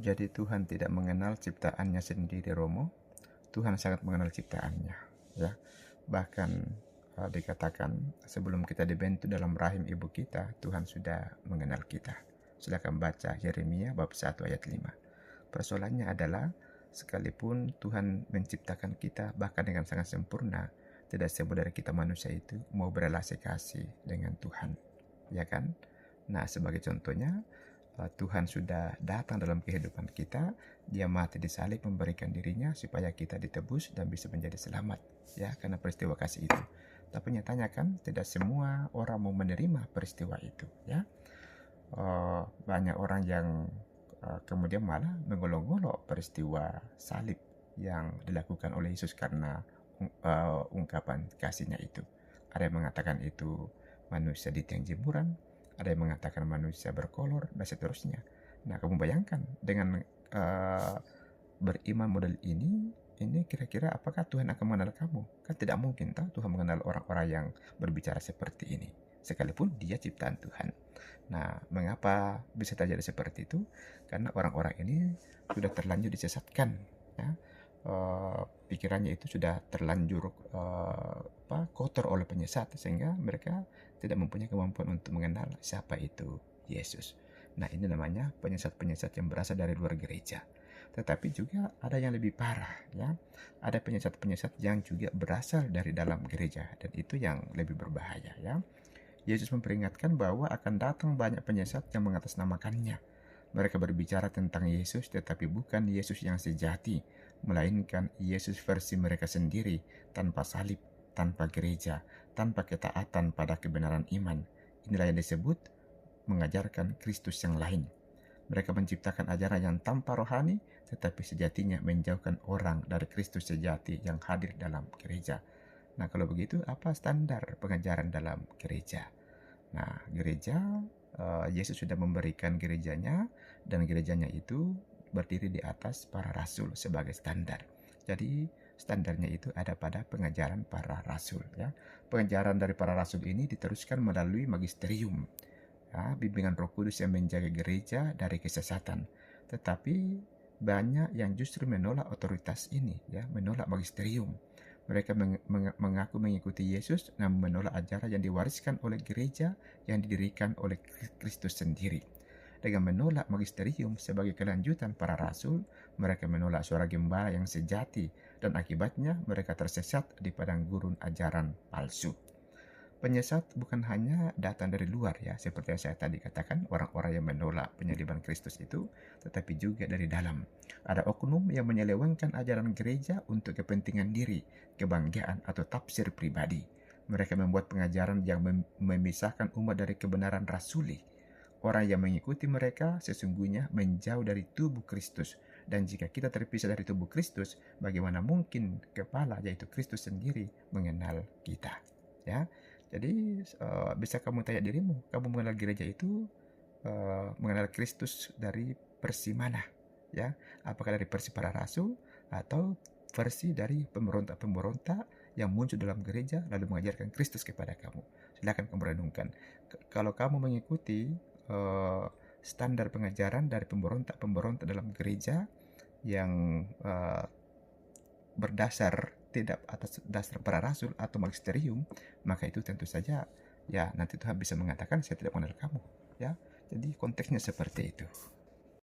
Jadi Tuhan tidak mengenal ciptaannya sendiri, Romo. Tuhan sangat mengenal ciptaannya, ya. Bahkan dikatakan sebelum kita dibentuk dalam rahim ibu kita, Tuhan sudah mengenal kita. Silakan baca Yeremia bab 1 ayat 5. Persoalannya adalah sekalipun Tuhan menciptakan kita bahkan dengan sangat sempurna, tidak semua dari kita manusia itu mau berelasi kasih dengan Tuhan, ya kan? Nah, sebagai contohnya, Tuhan sudah datang dalam kehidupan kita. Dia mati di salib memberikan dirinya supaya kita ditebus dan bisa menjadi selamat, ya, karena peristiwa kasih itu. Tapi nyatanya kan tidak semua orang mau menerima peristiwa itu, ya. Banyak orang yang kemudian malah mengolok-olok peristiwa salib yang dilakukan oleh Yesus karena ungkapan kasihnya itu. Ada yang mengatakan itu manusia di tiang jemuran, ada yang mengatakan manusia berkolor, dan seterusnya. Nah, kamu bayangkan dengan beriman model ini kira-kira apakah Tuhan akan mengenal kamu? Kan tidak mungkin tahu Tuhan mengenal orang-orang yang berbicara seperti ini, sekalipun dia ciptaan Tuhan. Nah, mengapa bisa terjadi seperti itu? Karena orang-orang ini sudah terlanjur disesatkan, ya. Pikirannya itu sudah terlanjur kotor oleh penyesat, sehingga mereka tidak mempunyai kemampuan untuk mengenal siapa itu Yesus. Nah, ini namanya penyesat-penyesat yang berasal dari luar gereja. Tetapi juga ada yang lebih parah, ya. Ada penyesat-penyesat yang juga berasal dari dalam gereja, dan itu yang lebih berbahaya, ya. Yesus memperingatkan bahwa akan datang banyak penyesat yang mengatasnamakannya. Mereka berbicara tentang Yesus, tetapi bukan Yesus yang sejati, melainkan Yesus versi mereka sendiri, tanpa salib, tanpa gereja, tanpa ketaatan pada kebenaran iman. Inilah yang disebut mengajarkan Kristus yang lain. Mereka menciptakan ajaran yang tanpa rohani, tetapi sejatinya menjauhkan orang dari Kristus sejati yang hadir dalam gereja. Nah, kalau begitu, apa standar pengajaran dalam gereja? Nah, gereja, Yesus sudah memberikan gerejanya, dan gerejanya itu berdiri di atas para rasul sebagai standar. Jadi, standarnya itu ada pada pengajaran para rasul, ya. Pengajaran dari para rasul ini diteruskan melalui magisterium, ya, bimbingan Roh Kudus yang menjaga gereja dari kesesatan. Tetapi banyak yang justru menolak otoritas ini, ya, menolak magisterium. Mereka mengaku mengikuti Yesus, namun menolak ajaran yang diwariskan oleh gereja yang didirikan oleh Kristus sendiri. Dengan menolak magisterium sebagai kelanjutan para rasul, mereka menolak suara gembala yang sejati, dan akibatnya mereka tersesat di padang gurun ajaran palsu. Penyesat bukan hanya datang dari luar, ya, seperti yang saya tadi katakan, orang-orang yang menolak penyaliban Kristus itu, tetapi juga dari dalam. Ada oknum yang menyelewengkan ajaran gereja untuk kepentingan diri, kebanggaan, atau tafsir pribadi. Mereka membuat pengajaran yang memisahkan umat dari kebenaran rasuli. Orang yang mengikuti mereka sesungguhnya menjauh dari tubuh Kristus. Dan jika kita terpisah dari tubuh Kristus, bagaimana mungkin kepala, yaitu Kristus sendiri, mengenal kita, ya? Jadi bisa kamu tanya dirimu, kamu mengenal gereja itu mengenal Kristus dari versi mana, ya? Apakah dari versi para rasul atau versi dari pemberontak-pemberontak yang muncul dalam gereja lalu mengajarkan Kristus kepada kamu? Silakan kamu renungkan. Kalau kamu mengikuti standar pengajaran dari pemberontak-pemberontak dalam gereja yang berdasar tidak atas dasar para rasul atau magisterium, maka itu tentu saja, ya, nanti Tuhan bisa mengatakan saya tidak mengenal kamu, ya. Jadi konteksnya seperti itu.